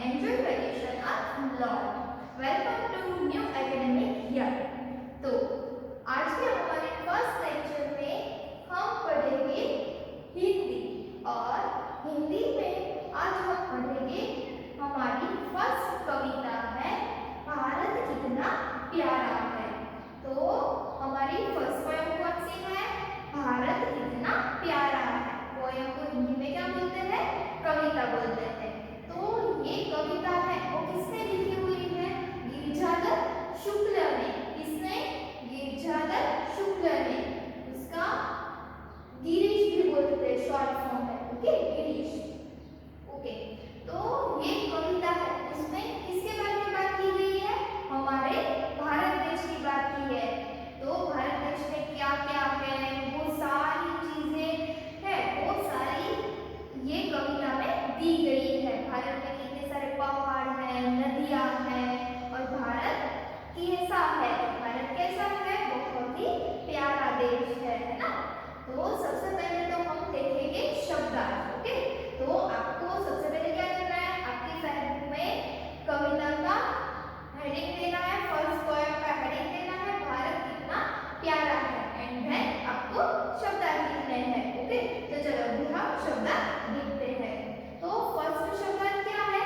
enjoy vacation a lot. Welcome to new academic year. तो आज के हमारे फर्स्ट लेक्चर में हम पढ़ेंगे हिंदी और हिंदी में आज हम पढ़ेंगे हमारी फर्स्ट कविता है भारत कितना प्यारा है। तो हमारी फर्स्ट पोयम कौन सी है? भारत कितना प्यारा है। पोयम को हिंदी में क्या बोलते हैं? कविता बोलते हैं। तो ये कविता है वो किसने लिखी हुई है? गिरिजाधर शुक्ल ने। किसने? गिरिजाधर शुक्ल ने। उसका गिरीश भी बोलते हैं, शॉर्ट फॉर्म है। ओके, गिरीश। ओके, तो ये कविता है उसमें किसके बारे में बात की गई है? हमारे भारत देश की बात की है। तो भारत देश में क्या क्या है वो सारी चीजें है, वो सारी ये कविता में दी गई है। भारत में कितने सारे पहाड़ हैं, नदियां हैं और भारत कैसा है? भारत कैसा है? बहुत ही प्यारा देश है ना। तो सबसे पहले तो हम देखेंगे शब्दार्थ। ओके, तो आपको सबसे पहले क्या करना है? आपकी फेसबुक में कविता का हेडिंग देना है, फर्स्ट पोयम का हेडिंग देना है भारत कितना प्यारा है, एंड देन आपको शब्दार्थ लिखने हैं। ओके, तो चलो अभी हम शब्दार्थ लिखते हैं। तो फर्स्ट शब्दार्थ क्या है?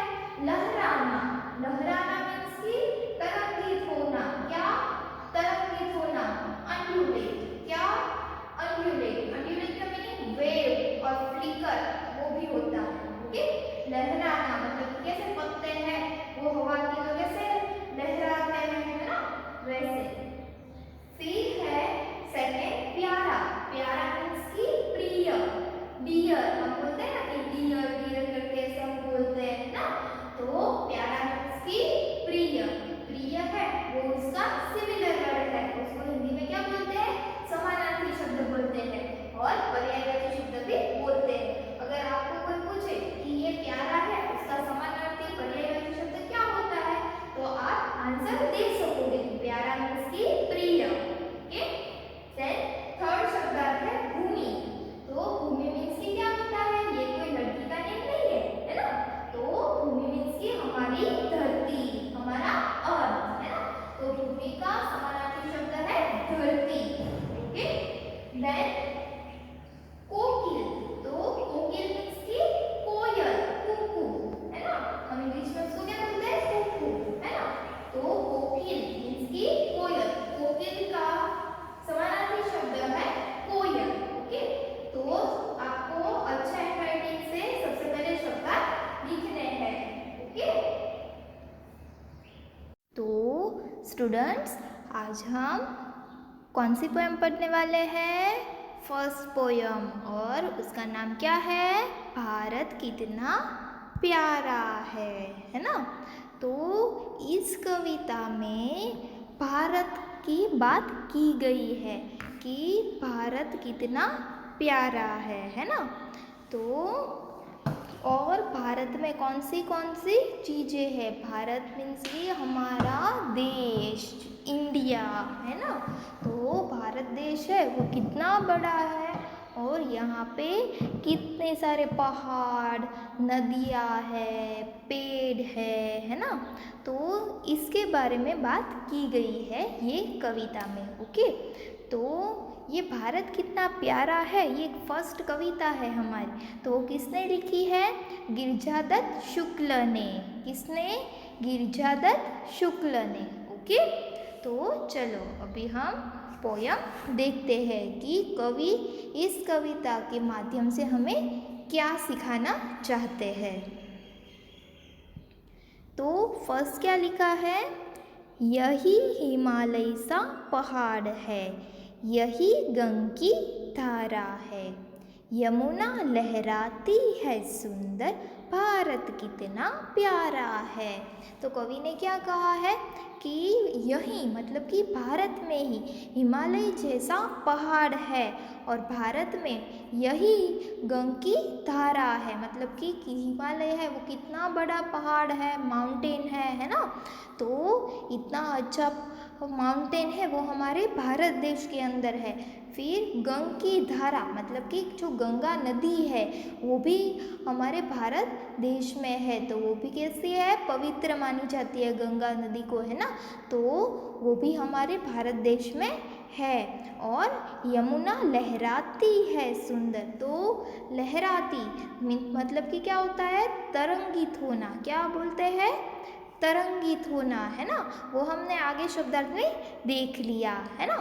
लहराना। लहराना मीन्स की तरंगित होना। क्या? तरंगित होना। अंडुलेट। क्या? अंडुलेट। अंडुलेट का मीनिंग वेव और फ्लिकर वो भी होता है। ओके, लहराना मतलब कैसे पत्ते हैं वो हवा की वजह से लहराते हैं, है ना, वैसे। फिर है सेकंड प्यारा। प्यारा मीन्स की प्रिय। डियर हम बोलते हैं ना कि डियर डियर करके ऐसे हम बोलते हैं ना। तो प्यारा मीन्स की प्रिय। प्रिय है वो उसका सिमिलर वर्ड है, उसको हिंदी में क्या बोलते हैं? समानार्थी शब्द बोलते हैं और पर्यायवाची शब्द भी बोलते हैं। अगर आपको कोई पूछे कि ये प्यारा है, उसका समानार्थी पर्यायवाची शब्द क्या होता है, तो आप आंसर दे सकोगे। प्यारा मीन्स की प्रिय। ओके, देन थर्ड शब्दार्थ है भूमि। तो भूमि मीन्स की क्या होता है? ये कोई लड़की का नेम नहीं है ना। तो भूमि मीन्स की हमारी धरती, हमारा अर्थ, है ना। तो भूमि का समानार्थी शब्द है धरती। ओके, देन कोकिल। तो कोकिल मीन्स की कोयल, कुकू, है ना। हम इंग्लिश में उसको क्या बोलते हैं? कुकू, है ना। तो कोकिल मीन्स की कोयल। कोकिल का समानार्थी शब्द है कोयल। ओके, तो आपको अच्छा हैंडराइटिंग से सबसे पहले शब्द लिखने हैं। ओके, तो स्टूडेंट्स आज हम कौन सी पोयम पढ़ने वाले हैं? फर्स्ट पोयम, और उसका नाम क्या है? भारत कितना प्यारा है ना। तो इस कविता में भारत की बात की गई है कि भारत कितना प्यारा है ना। तो और भारत में कौन सी चीज़ें हैं? भारत मीन्स कि हमारा देश, इंडिया, है ना। तो भारत देश है वो कितना बड़ा है और यहाँ पे कितने सारे पहाड़, नदियाँ है, पेड़ है ना। तो इसके बारे में बात की गई है ये कविता में। ओके, तो ये भारत कितना प्यारा है ये फर्स्ट कविता है हमारी। तो किसने लिखी है? गिरिजादत्त शुक्ल ने। किसने? गिरिजादत्त शुक्ल ने। ओके, तो चलो अभी हम पोयम देखते हैं कि कवि इस कविता के माध्यम से हमें क्या सिखाना चाहते हैं। तो फर्स्ट क्या लिखा है? यही हिमालय सा पहाड़ है, यही गंगा की धारा है, यमुना लहराती है सुंदर, भारत कितना प्यारा है। तो कवि ने क्या कहा है कि यही मतलब कि भारत में ही हिमालय जैसा पहाड़ है और भारत में यही गंगा की धारा है। मतलब कि हिमालय है वो कितना बड़ा पहाड़ है, माउंटेन है ना। तो इतना अच्छा माउंटेन है वो हमारे भारत देश के अंदर है। फिर गंग की धारा मतलब कि जो गंगा नदी है वो भी हमारे भारत देश में है, तो वो भी कैसी है, पवित्र मानी जाती है गंगा नदी को, है ना। तो वो भी हमारे भारत देश में है। और यमुना लहराती है सुंदर, तो लहराती मतलब कि क्या होता है, तरंगित होना, क्या बोलते हैं, तरंगित होना, है ना। वो हमने आगे शब्दार्थ में देख लिया, है ना।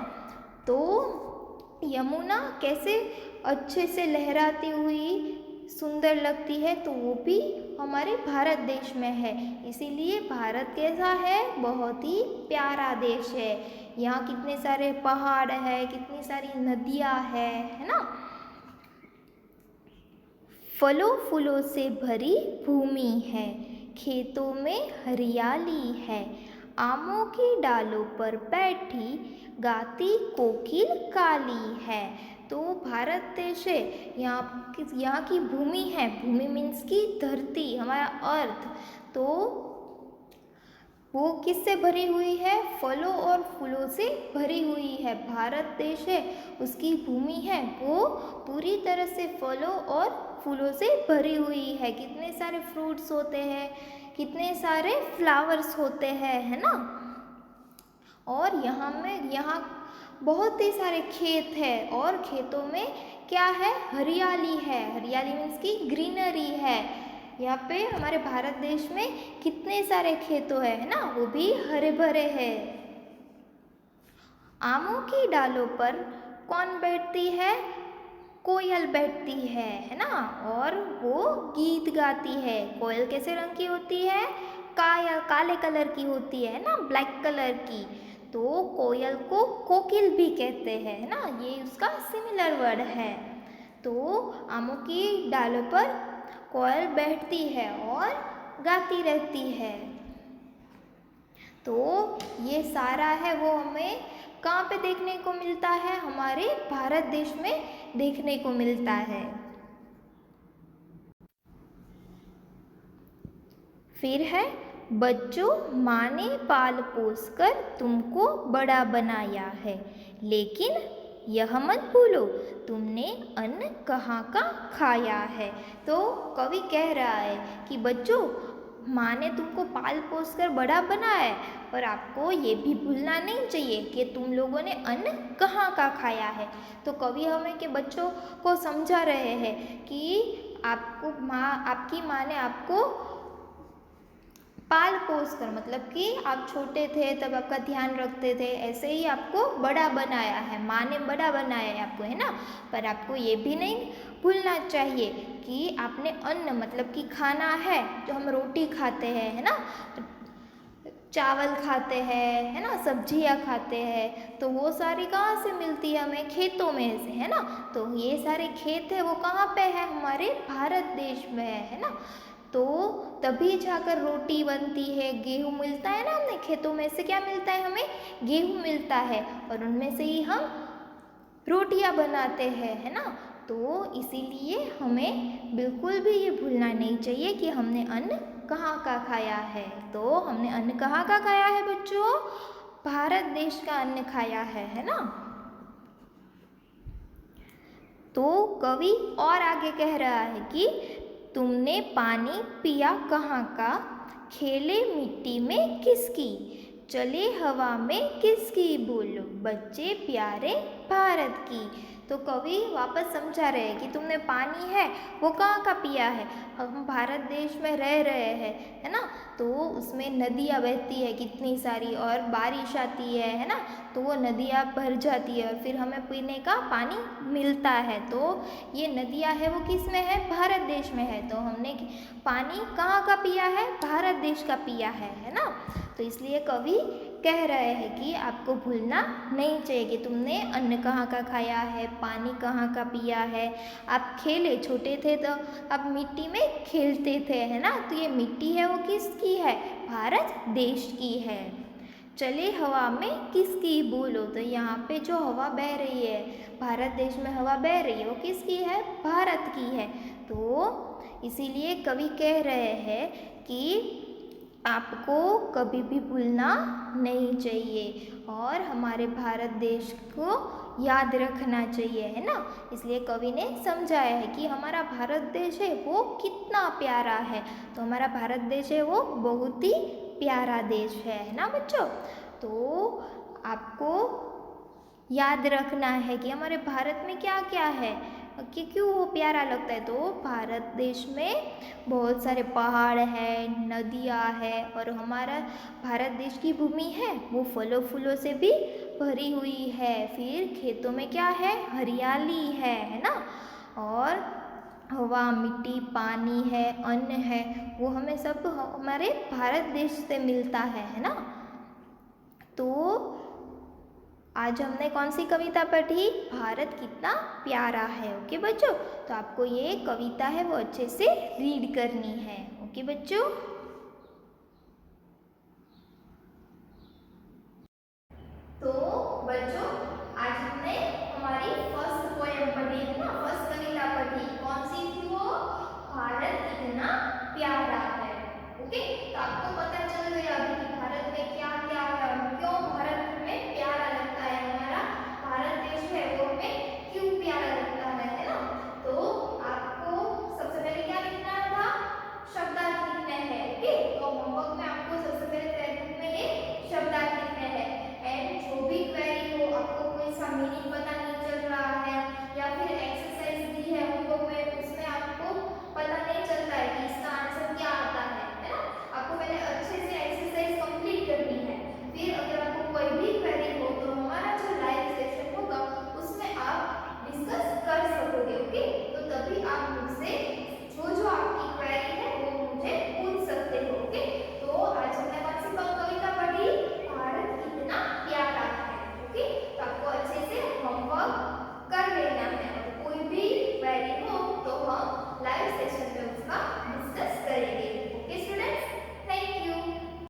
तो यमुना कैसे अच्छे से लहराती हुई सुंदर लगती है, तो वो भी हमारे भारत देश में है। इसीलिए भारत कैसा है, बहुत ही प्यारा देश है। यहाँ कितने सारे पहाड़ है, कितनी सारी नदियाँ है ना। फलों फूलों से भरी भूमि है, खेतों में हरियाली है, आमों की डालों पर बैठी गाती कोकिल काली है। तो भारत देश है, यहाँ की भूमि है, भूमि मीन्स की धरती, हमारा अर्थ, तो वो किससे भरी हुई है, फलों और फूलों से भरी हुई है। भारत देश है, उसकी भूमि है वो पूरी तरह से फलों और फूलों से भरी हुई है। कितने सारे फ्रूट्स होते हैं, कितने सारे फ्लावर्स होते हैं, है ना। और यहाँ बहुत ही सारे खेत है, और खेतों में क्या है, हरियाली है, हरियाली मीन्स की ग्रीनरी है। यहाँ पे हमारे भारत देश में कितने सारे खेतों है ना, वो भी हरे भरे हैं। आमों की डालों पर कौन बैठती है, कोयल बैठती है ना, और वो गीत गाती है। कोयल कैसे रंग की होती है, काले कलर की होती है ना, ब्लैक कलर की। तो कोयल को कोकिल भी कहते हैं ना, ये उसका सिमिलर वर्ड है। तो आमों की डालों पर कोयल बैठती है और गाती रहती है। तो ये सारा है वो हमें कहाँ पे देखने को मिलता है, हमारे भारत देश में देखने को मिलता है। फिर है, बच्चों माँ ने पाल पोस कर तुमको बड़ा बनाया है, लेकिन यह मत भूलो तुमने अन्न कहाँ का खाया है। तो कवि कह रहा है कि बच्चों, माँ ने तुमको पाल पोस कर बड़ा बनाया है, और आपको ये भी भूलना नहीं चाहिए कि तुम लोगों ने अन्न कहाँ का खाया है। तो कवि हमें के बच्चों को समझा रहे हैं कि आपकी माँ ने आपको पाल पोस कर, मतलब कि आप छोटे थे तब आपका ध्यान रखते थे, ऐसे ही आपको बड़ा बनाया है, माँ ने बड़ा बनाया है आपको, है ना। पर आपको ये भी नहीं भूलना चाहिए कि आपने अन्न मतलब कि खाना है, जो हम रोटी खाते हैं, है ना, चावल खाते हैं, है ना, सब्जियां खाते हैं, तो वो सारी कहाँ से मिलती है हमें, खेतों में से, है ना। तो ये सारे खेत है वो कहाँ पे है, हमारे भारत देश में है ना। तो तभी जाकर रोटी बनती है, गेहूँ मिलता है ना, हमने खेतों में से क्या मिलता है, हमें गेहूँ मिलता है, और उनमें से ही हम रोटियां बनाते हैं, है ना। तो इसीलिए हमें बिल्कुल भी ये भूलना नहीं चाहिए कि हमने अन्न कहाँ का खाया है। तो हमने अन्न कहाँ का खाया है बच्चों, भारत देश का अन्न खाया है ना। तो कवि और आगे कह रहा है कि तुमने पानी पिया कहाँ का, खेले मिट्टी में किसकी, चले हवा में किसकी, बोलो बच्चे प्यारे भारत की। तो कवि वापस समझा रहे हैं कि तुमने पानी है वो कहाँ का पिया है, हम भारत देश में रह रहे हैं, है ना। तो उसमें नदियाँ बहती है कितनी सारी, और बारिश आती है ना, तो वो नदियाँ भर जाती है और फिर हमें पीने का पानी मिलता है। तो ये नदियाँ है वो किस में है, भारत देश में है। तो हमने पानी कहाँ का पिया है, भारत देश का पिया है ना। तो इसलिए कवि कह रहे हैं कि आपको भूलना नहीं चाहिए कि तुमने अन्न कहाँ का खाया है, पानी कहाँ का पिया है। आप खेले, छोटे थे तो आप मिट्टी में खेलते थे, है ना। तो ये मिट्टी है वो किसकी है, भारत देश की है। चले हवा में किसकी, बोलो, तो यहाँ पे जो हवा बह रही है, भारत देश में हवा बह रही है वो किसकी है, भारत की है। तो इसीलिए कवि कह रहे हैं कि आपको कभी भी भूलना नहीं चाहिए और हमारे भारत देश को याद रखना चाहिए, है ना। इसलिए कवि ने समझाया है कि हमारा भारत देश है वो कितना प्यारा है। तो हमारा भारत देश है वो बहुत ही प्यारा देश है ना बच्चों। तो आपको याद रखना है कि हमारे भारत में क्या क्या है, कि क्यों वो प्यारा लगता है। तो भारत देश में बहुत सारे पहाड़ हैं, नदियाँ हैं और हमारा भारत देश की भूमि है वो फलों फूलों से भी भरी हुई है। फिर खेतों में क्या है, हरियाली है ना। और हवा, मिट्टी, पानी है, अन्न है, वो हमें सब हमारे भारत देश से मिलता है ना। तो आज हमने कौन सी कविता पढ़ी, भारत कितना प्यारा है। ओके बच्चों, तो आपको ये कविता है वो अच्छे से रीड करनी है। ओके बच्चों। तो बच्चों आज हमने हमारी फर्स्ट पोएम पढ़ी है ना, फर्स्ट